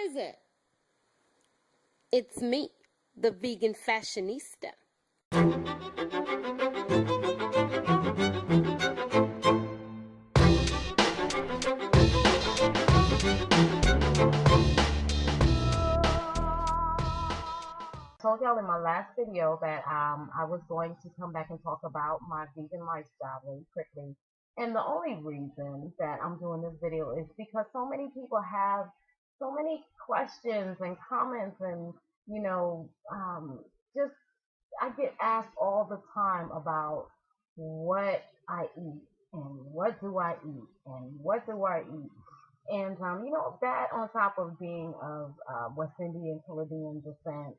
is it? It's me, the vegan fashionista. Told y'all in my last video that I was going to come back and talk about my vegan lifestyle really quickly. And the only reason that I'm doing this video is because so many people have so many questions and comments and, you know, just I get asked all the time about what I eat and what do I eat and what do I eat. And that on top of being of West Indian Caribbean descent,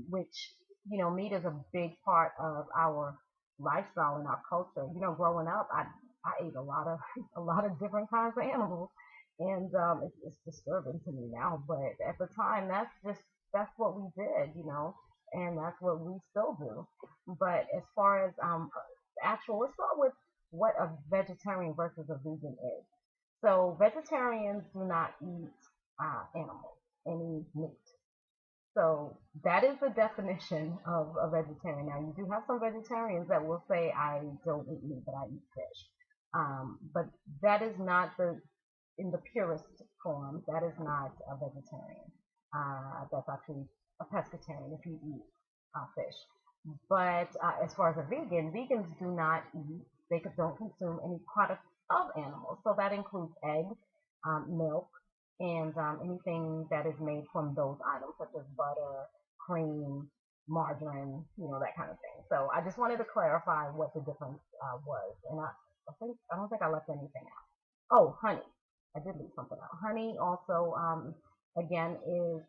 which meat is a big part of our lifestyle and our culture. Growing up, I ate a lot of a lot of different kinds of animals, and it's disturbing to me now. But at the time, that's what we did, and that's what we still do. But as far as let's start with what a vegetarian versus a vegan is. So vegetarians do not eat animals, any meat. So that is the definition of a vegetarian. Now you do have some vegetarians that will say I don't eat meat, but I eat fish. But that is not in the purest form. That is not a vegetarian. That's actually a pescatarian if you eat fish. But as far as a vegan, vegans do not eat. They don't consume any products of animals. So that includes eggs, milk, and anything that is made from those items, such as butter, cream, margarine, that kind of thing. So I just wanted to clarify what the difference was, and I don't think I left anything out. Oh, honey, I did leave something out. Honey also, again, is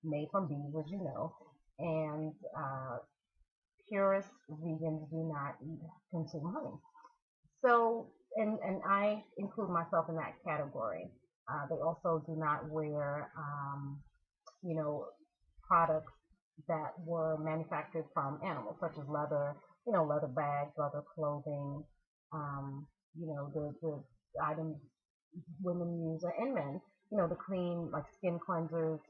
made from bees, as you know, and purist vegans do not consume honey. So, and I include myself in that category. They also do not wear, you know, products that were manufactured from animals, such as leather, leather bags, leather clothing, the items women use and men, the clean, like skin cleansers,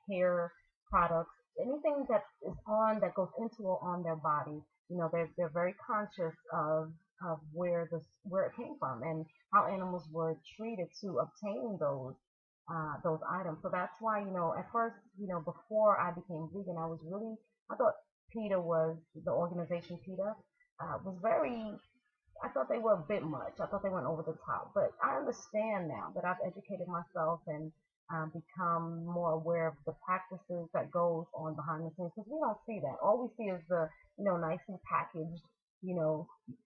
hair products, anything that is that goes into or on their body, they're very conscious of where it came from and how animals were treated to obtain those items. So that's why, at first, before I became vegan, I thought PETA was the organization PETA was very. I thought they were a bit much. I thought they went over the top. But I understand now that I've educated myself and become more aware of the practices that goes on behind the scenes, because we don't see that. All we see is the nicely packaged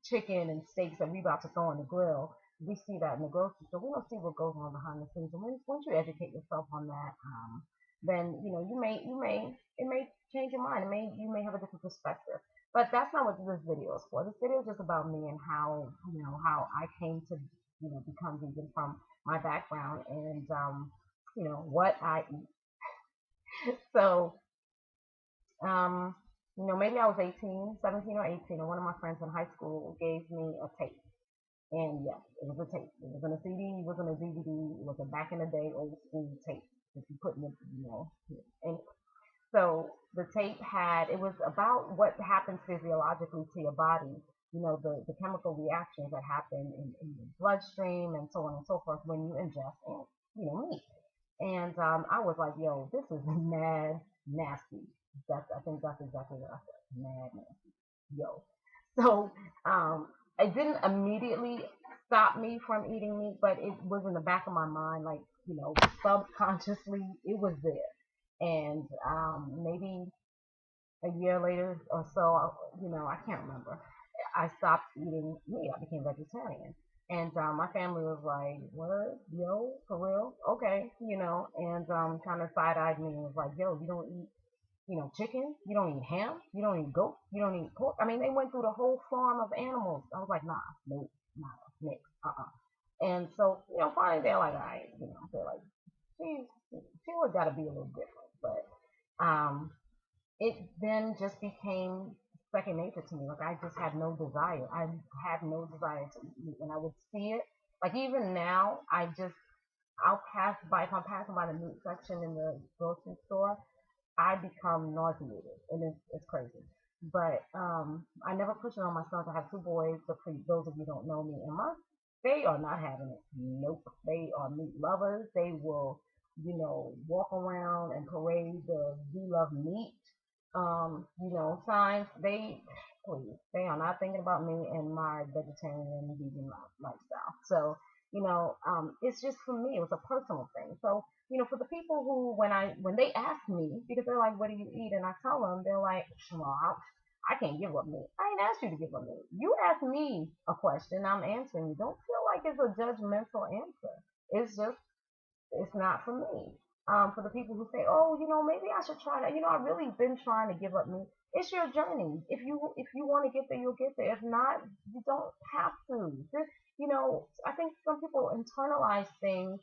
chicken and steaks that we about to throw on the grill. We see that in the grocery store. We don't see what goes on behind the scenes. And once you educate yourself on that, then it may change your mind. You may have a different perspective. But that's not what this video is for. This video is just about me and how I came to become vegan from my background and what I eat. So maybe I was 18, 17 or 18, and one of my friends in high school gave me a tape. And yes, it was a tape. It was in a CD, it was in a DVD, it was a back in the day old school tape that you put in the, and so the tape it was about what happens physiologically to your body, the chemical reactions that happen in your bloodstream and so on and so forth when you ingest, meat. And I was like, yo, this is mad nasty. I think that's exactly what I said. Mad nasty. Yo. So it didn't immediately stop me from eating meat, but it was in the back of my mind, like, subconsciously, it was there. And maybe a year later or so, I can't remember, I stopped eating meat. I became vegetarian. And my family was like, what? Yo, for real? Okay, and kind of side-eyed me and was like, yo, you don't eat, chicken? You don't eat ham? You don't eat goat? You don't eat pork? I mean, they went through the whole farm of animals. I was like, nah, nope, nah, mix, And so, finally they're like, all right, they're like, she was got to be a little different. But it then just became second nature to me. Like I just had no desire. I had no desire to eat meat. When I would see it, like even now, I'll pass by, if I'm passing by the meat section in the grocery store, I become nauseated, and it's crazy. But I never push it on my sons. I have two boys. So for those of you who don't know me, and they are not having it. Nope, they are meat lovers. They will, walk around and parade the "We love meat," signs. Please, they are not thinking about me and my vegetarian vegan lifestyle. So, it's just for me. It was a personal thing. So, for the people who, when they ask me, because they're like, "What do you eat?" and I tell them, they're like, "Well, I can't give up meat." I ain't asked you to give up meat. You asked me a question, I'm answering you. Don't feel like it's a judgmental answer. It's just, it's not for me. For the people who say, "Oh, maybe I should try that." I've really been trying to give up meat. It's your journey. If you want to get there, you'll get there. If not, you don't have to. I think some people internalize things,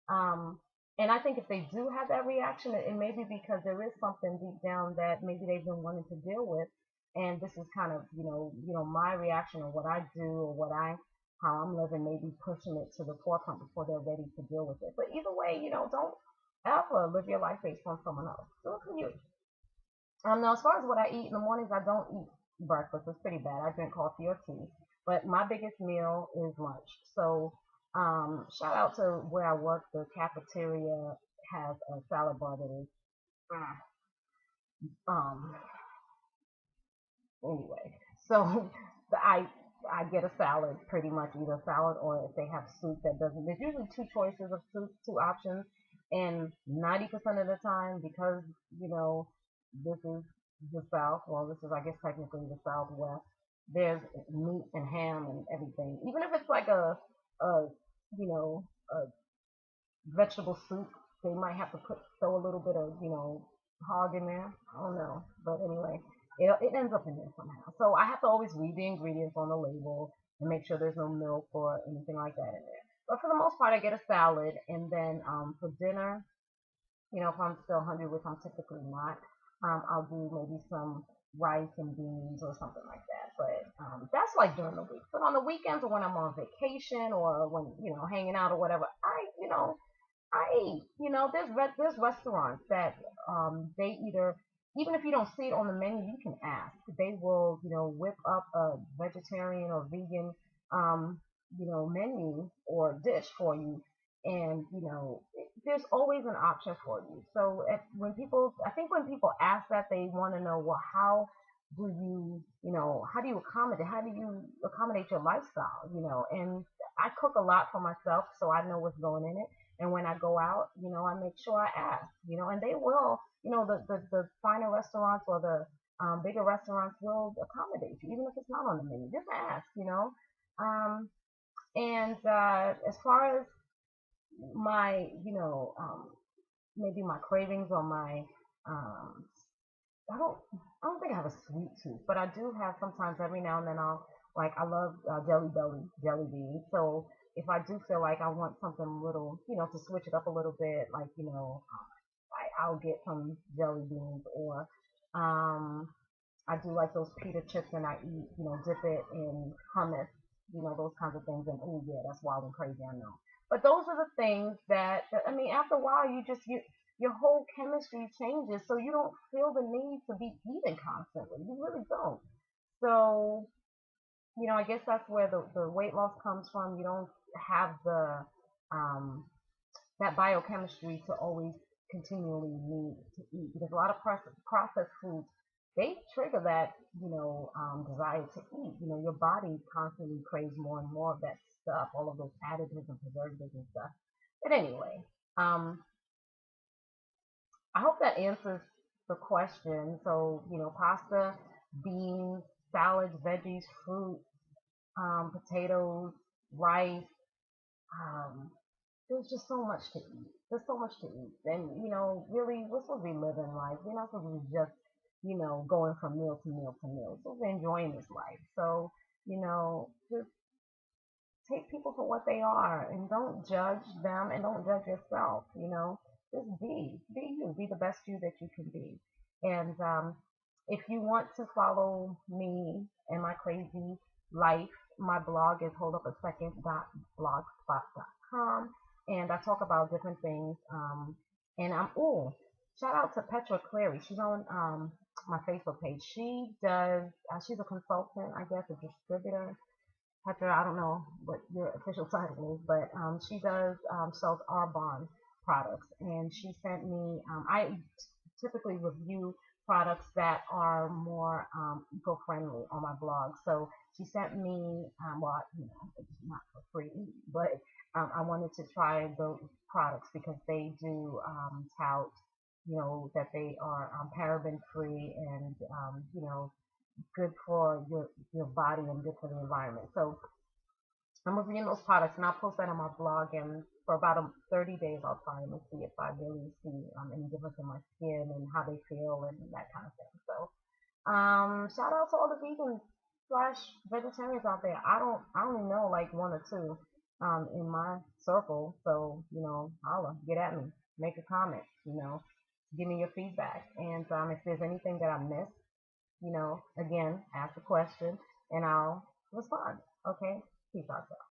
um, and I think if they do have that reaction, it may be because there is something deep down that maybe they've been wanting to deal with, and this is kind of my reaction or what I do or how I'm living, maybe pushing it to the forefront before they're ready to deal with it. But either way, don't ever live your life based on someone else. Do it for you. Now, as far as what I eat in the mornings, I don't eat breakfast. It's pretty bad. I drink coffee or tea. But my biggest meal is lunch. So, shout out to where I work. The cafeteria has a salad bar that is, um, anyway. So, I get a salad, pretty much either a salad or if they have soup that doesn't. There's usually two choices of soup, two options, and 90% of the time, because this is the South. Well, this is, I guess, technically the Southwest. There's meat and ham and everything. Even if it's like a a vegetable soup, they might have to throw a little bit of hog in there. I don't know, but anyway, it ends up in there somehow. So I have to always read the ingredients on the label and make sure there's no milk or anything like that in there. But for the most part, I get a salad, and then for dinner, if I'm still hungry, which I'm typically not, I'll do maybe some rice and beans or something like that. But that's like during the week. But on the weekends or when I'm on vacation or when hanging out or whatever, I eat. There's restaurants that they either, even if you don't see it on the menu, you can ask. They will whip up a vegetarian or vegan menu or dish for you, and there's always an option for you. So I think when people ask that, they want to know, well, how do you accommodate your lifestyle, and I cook a lot for myself, so I know what's going in it. And when I go out, I make sure I ask, and they will, the finer restaurants or the bigger restaurants will accommodate you, even if it's not on the menu. Just ask. Um, and as far as my, maybe my cravings or my, um, I don't, I don't think I have a sweet tooth, but I do have sometimes every now and then I love jelly beans. So if I do feel like I want something a little, to switch it up a little bit, like, I'll get some jelly beans, or I do like those pita chips, and I eat, dip it in hummus, those kinds of things. And oh yeah, that's wild and crazy, I know. But those are the things that I mean, after a while, your whole chemistry changes, so you don't feel the need to be eating constantly. You really don't. So, I guess that's where the weight loss comes from. You don't have um, that biochemistry to always continually need to eat, because a lot of processed foods, they trigger that desire to eat. Your body constantly craves more and more of that stuff, all of those additives and preservatives and stuff. But anyway, um, I hope that answers the question. So pasta, beans, salads, veggies, fruit, potatoes, rice. Um, there's just so much to eat. There's so much to eat. And, really, we're supposed to be living life. We're not supposed to be just, going from meal to meal to meal. We're supposed to be enjoying this life. So, just take people for what they are, and don't judge them, and don't judge yourself. Just be you. Be the best you that you can be. And if you want to follow me and my crazy life, my blog is holdupaSecond.blogspot.com. And and I talk about different things. And I'm oh, shout out to Petra Clary. She's on my Facebook page. She does. She's a consultant, I guess, a distributor. Petra, I don't know what your official title is, but she does sells Arbonne products, and she sent me. I typically review products that are more eco-friendly on my blog. So she sent me, well, it's not for free, but I wanted to try those products because they do tout, that they are paraben free and good for your body and good for the environment. So I'm reviewing those products and I'll post that on my blog, and for about 30 days I'll try and see if I really see any difference in my skin and how they feel and that kind of thing. So shout out to all the vegans slash vegetarians out there. I only know like one or two in my circle. So, holla, get at me. Make a comment, give me your feedback. And if there's anything that I missed, again, ask a question and I'll respond. Okay? Peace out, y'all.